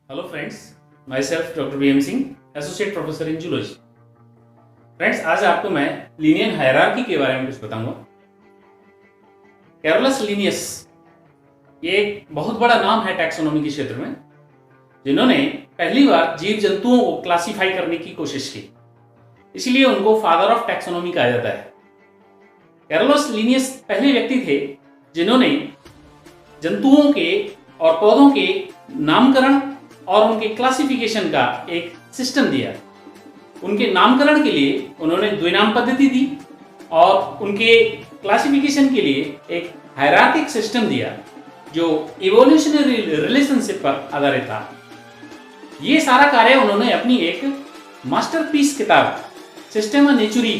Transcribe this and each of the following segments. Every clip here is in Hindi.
Hello friends, myself Dr. BM Singh, Associate Professor in Zoology. Friends, आज आपको मैं लीनियर हायरार्की के बारे में कुछ बताऊंगा। कैरोलस लिनियस ये एक बहुत बड़ा नाम है टैक्सोनॉमी के क्षेत्र में, जिन्होंने पहली बार जीव जंतुओं को क्लासिफाई करने की कोशिश की, इसलिए उनको फादर ऑफ टैक्सोनॉमी कहा जाता है। कैरोलस लिनियस पहले व्यक्ति थे जिन्होंने जंतुओं के और पौधों के नामकरण और उनके क्लासिफिकेशन का एक सिस्टम दिया। उनके नामकरण के लिए उन्होंने द्विनाम पद्धति दी और उनके क्लासिफिकेशन के लिए एक हायरार्किक सिस्टम दिया जो इवोल्यूशनरी रिलेशनशिप पर आधारित था। ये सारा कार्य उन्होंने अपनी एक मास्टरपीस किताब सिस्टेमा नेचुरी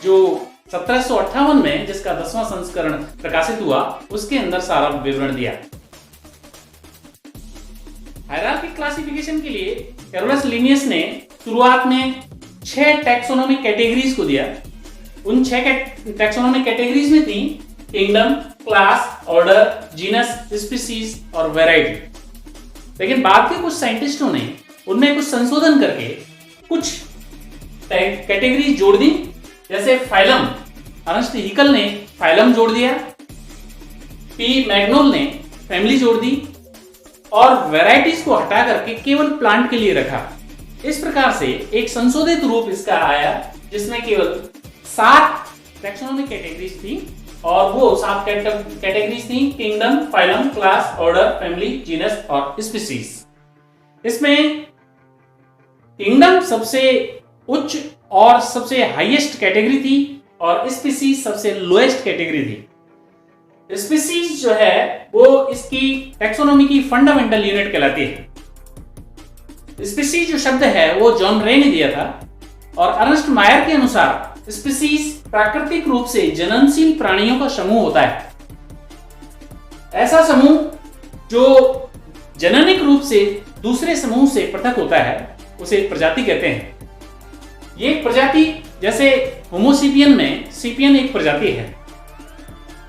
जो 1758 में जिसका 10वां संस्करण प्रकाशित हुआ उसके अंदर सारा विवरण दिया। हायरार्किक क्लासिफिकेशन के लिए कैरोलस लिनियस ने शुरुआत में 6 टैक्सोनॉमिक कैटेगरीज को दिया। उन 6 टैक्सोनॉमिक कैटेगरीज में थी kingdom, class, order, genus, species और वैरायटी। लेकिन बाद के कुछ साइंटिस्टों ने उनमें कुछ संशोधन करके कुछ कैटेगरीज जोड़ दी, जैसे फाइलम। अर्नस्ट हैकेल ने फाइलम जोड़ दिया, पी मैग्नोल ने फैमिली जोड़ दी और वैरायटीज को हटा करके केवल प्लांट के लिए रखा। इस प्रकार से एक संशोधित रूप इसका आया जिसमें केवल 7 टैक्सोनॉमिक कैटेगरीज थी और वो 7 कैटेगरीज थी kingdom, phylum, class, order, family, genus और स्पीसीज। इसमें किंगडम सबसे उच्च और सबसे हाईएस्ट कैटेगरी थी और स्पीसीज सबसे लोएस्ट कैटेगरी थी। स्पीसीज जो है वो इसकी टैक्सोनॉमी की फंडामेंटल यूनिट कहलाती है। स्पीसीज जो शब्द है वो जॉन रे ने दिया था और अर्नस्ट मायर के अनुसार स्पीसीज प्राकृतिक रूप से जननशील प्राणियों का समूह होता है। ऐसा समूह जो जननिक रूप से दूसरे समूह से पृथक होता है उसे प्रजाति कहते हैं। ये एक प्रजाति, जैसे होमोसेपियन में सीपियन एक प्रजाति है।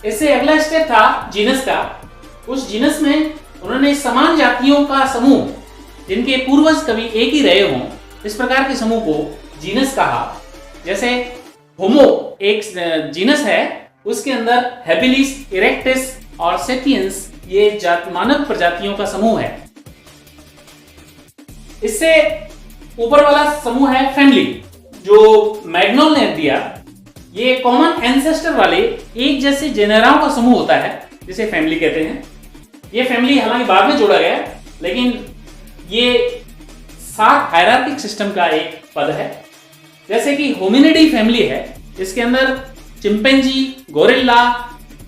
इससे अगला स्टेप था जीनस का। उस जीनस में उन्होंने समान जातियों का समूह जिनके पूर्वज कभी एक ही रहे हों, इस प्रकार के समूह को जीनस कहा। जैसे होमो एक जीनस है, उसके अंदर हैबिलिस, इरेक्टस और सेपियंस ये मानव प्रजातियों का समूह है। इससे ऊपर वाला समूह है फैमिली, जो मैग्नोल ने दिया। ये कॉमन एंसेस्टर वाले एक जैसे जेनेराओं का समूह होता है जिसे फैमिली कहते हैं। ये फैमिली हालांकि बाद में जोड़ा गया, लेकिन ये 7 हायरार्किक सिस्टम का एक पद है। जैसे कि होमिनिडी फैमिली है, इसके अंदर चिंपैंजी, गोरिल्ला,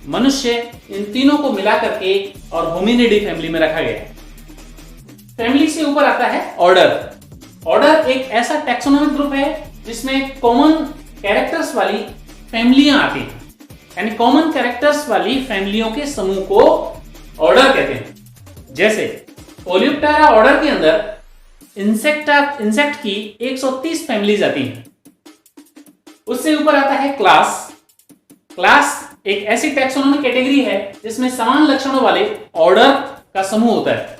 मनुष्य, इन तीनों को मिला करके और होमिनिडी फैमिली में रखा गया है। फैमिली से ऊपर आता है ऑर्डर। ऑर्डर एक ऐसा टैक्सोनॉमिक ग्रुप है जिसमें कॉमन कैरेक्टर्स वाली फैमिलियां आती हैं, यानी कॉमन कैरेक्टर्स वाली फैमिलियों के समूह को ऑर्डर कहते हैं। जैसे ओलियोप्टेरा ऑर्डर के अंदर इंसेक्ट की 130 फैमिलीज आती हैं। उससे ऊपर आता है क्लास। क्लास एक ऐसी टैक्सोनॉमिक कैटेगरी है जिसमें समान लक्षणों वाले ऑर्डर का समूह होता है।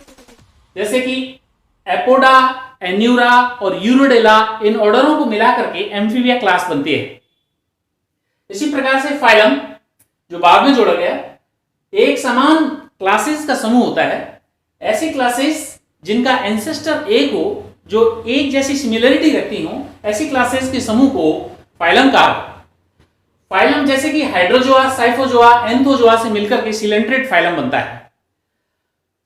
जैसे कि एपोडा, एन्यूरा और यूरोडेला, इन ऑर्डरों को मिलाकर के एम्फीबिया क्लास बनती है। इसी प्रकार से फाइलम, जो बाद में जोड़ा गया, एक समान क्लासेस का समूह होता है। ऐसी क्लासेस जिनका एंसेस्टर एक हो, जो एक जैसी सिमिलरिटी रखती हो, ऐसी क्लासेस के समूह को फाइलम कहा। फाइलम जैसे कि हाइड्रोजोआ, साइफोजोआ, एंथोजोआ से मिलकर के सिलेंट्रेट फाइलम बनता है।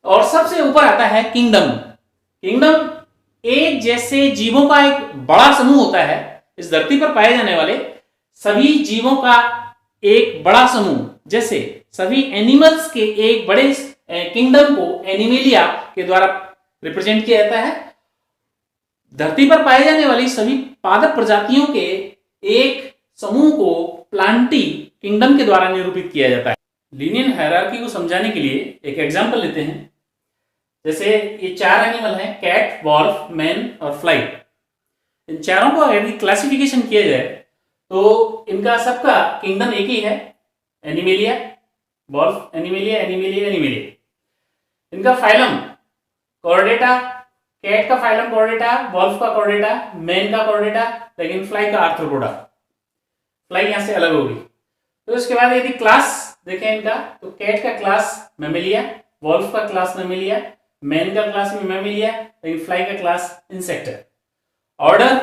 और सबसे ऊपर आता है किंगडम। किंगडम एक जैसे जीवों का एक बड़ा समूह होता है। इस धरती पर पाए जाने वाले सभी जीवों का एक बड़ा समूह, जैसे सभी एनिमल्स के एक बड़े किंगडम को एनिमेलिया के द्वारा रिप्रेजेंट किया जाता है। धरती पर पाए जाने वाली सभी पादप प्रजातियों के एक समूह को प्लांटी किंगडम के द्वारा निरूपित किया जाता है। लीनियर हायरार्की को समझाने के लिए एक एग्जांपल लेते हैं। जैसे ये 4 एनिमल हैं, कैट, वॉल्फ, मैन और फ्लाई। इन चारों को यदि क्लासिफिकेशन किया जाए तो इनका सबका किंगडम एक ही है, animalia. Wolf, animalia, animalia, animalia. इनका फाइलम कॉर्डेटा, कैट का फाइलम कॉर्डेटा, वॉल्फ का कॉर्डेटा, मैन का कॉर्डेटा, लेकिन फ्लाई का आर्थ्रोपोडा, फ्लाई यहां से अलग होगी। तो इसके बाद यदि क्लास देखें इनका, तो कैट का क्लास मैमेलिया, वॉल्फ का क्लास मैमेलिया, मैन का क्लास भी मैमेलिया, लेकिन फ्लाई का क्लास इंसेक्ट है। ऑर्डर,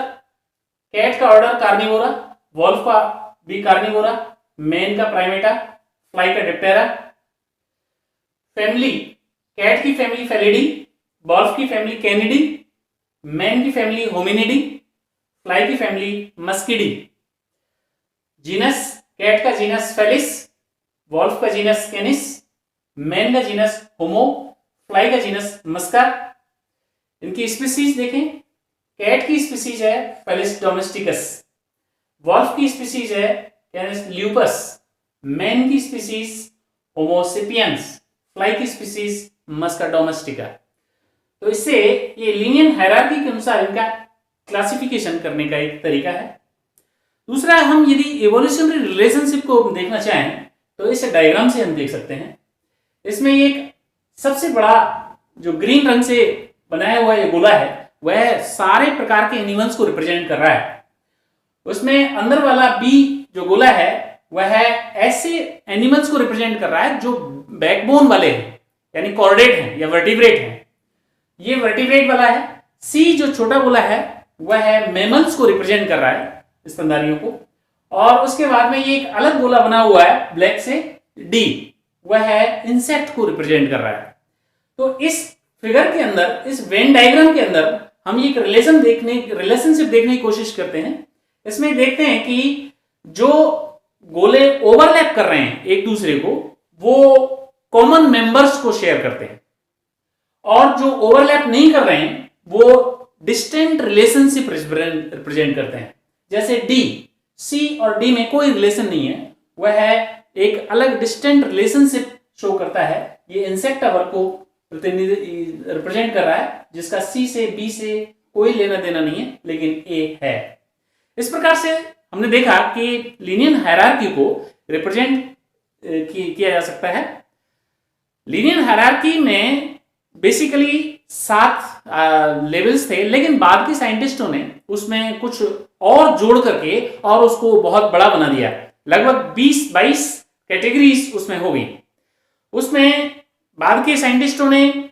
कैट का ऑर्डर कार्निवोरा, वॉल्फ का भी कार्निवोरा, मैन का प्राइमेटा, फ्लाई का डिप्टेरा। फैमिली, कैट की फैमिली फेलिडी, वॉल्फ की फैमिली कैनिडी, मैन की फैमिली होमिनिडी, फ्लाई की फैमिली मस्किडी। जीनस, कैट का जीनस फेलिस, वॉल्फ का जीनस कैनिस, मैन का जीनस होमो, फ्लाई का जीनस मस्का। इनकी स्पीसीज देखें, कैट की स्पीसीज है फेलिस डोमेस्टिकस, वॉल्फ की स्पीसीज है कैनिस ल्यूपस, मैन की स्पीसीज होमोसेपियंस, फ्लाई की स्पीसीज मस्का डोमेस्टिका। तो इससे ये लीनियर हायरार्की के अनुसार इनका क्लासिफिकेशन करने का एक तरीका है। दूसरा, हम यदि इवोल्यूशनरी रिलेशनशिप को देखना चाहें तो इस डायग्राम से हम देख सकते हैं। इसमें एक सबसे बड़ा जो ग्रीन रंग से बनाया हुआ ये गोला है वह सारे प्रकार के एनिमल्स को रिप्रेजेंट कर रहा है। उसमें अंदर वाला बी जो गोला है वह ऐसे एनिमल्स को रिप्रेजेंट कर रहा है जो बैकबोन वाले हैं, यानी कॉर्डेट हैं या वर्टिब्रेट हैं। ये वर्टिब्रेट वाला है। सी जो छोटा गोला है वह है मैमल्स को रिप्रेजेंट कर रहा है, स्तनधारियों को। और उसके बाद में ये एक अलग गोला बना हुआ है ब्लैक से, डी, वह है इंसेक्ट को रिप्रेजेंट कर रहा है। तो इस फिगर के अंदर, इस वेन डायग्राम के अंदर हम एक रिलेशनशिप देखने की कोशिश करते हैं। इसमें देखते हैं कि जो गोले ओवरलैप कर रहे हैं एक दूसरे को, वो कॉमन मेंबर्स को शेयर करते हैं, और जो ओवरलैप नहीं कर रहे हैं वो डिस्टेंट रिलेशनशिप रिप्रेजेंट करते हैं। जैसे डी, सी और डी में कोई रिलेशन नहीं है, वह है एक अलग डिस्टेंट रिलेशनशिप शो करता है। ये इंसेक्ट आवर को रिप्रेजेंट कर रहा है, जिसका सी से बी से कोई लेना देना नहीं है, लेकिन ए है। इस प्रकार से हमने देखा कि लीनियर हायरार्की को रिप्रेजेंट किया जा सकता है। लीनियर हायरार्की में बेसिकली 7 लेवल्स थे, लेकिन बाद के साइंटिस्टों ने उसमें कुछ और जोड़ करके और उसको बहुत बड़ा बना दिया। लगभग 20-22 कैटेगरीज उसमें हो गई। उसमें बाद के साइंटिस्टों ने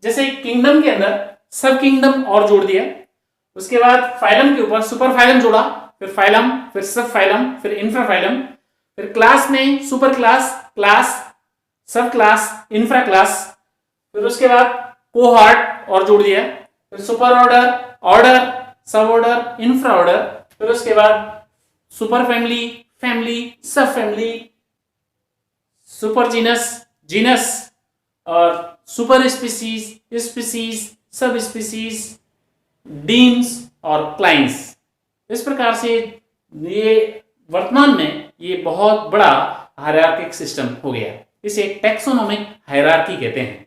जैसे किंगडम के अंदर सब किंगडम और जोड़ दिया। उसके बाद फाइलम के ऊपर सुपर फाइलम जोड़ा, फिर फाइलम, फिर सब फाइलम, फिर इंफ्रा फाइलम, फिर क्लास में सुपर क्लास, क्लास, सब क्लास, इंफ्रा क्लास, फिर उसके बाद कोहॉर्ट और जोड़ दिया, फिर सुपर ऑर्डर, ऑर्डर, सब ऑर्डर, इंफ्रा ऑर्डर, फिर उसके बाद सुपर फैमिली, फैमिली, सब फैमिली, सुपर जीनस, जीनस, और super species, species, sub species, deems और क्लाइंस। इस प्रकार से ये वर्तमान में ये बहुत बड़ा हायरार्किक सिस्टम हो गया। इसे टैक्सोनॉमिक हायरार्की कहते हैं।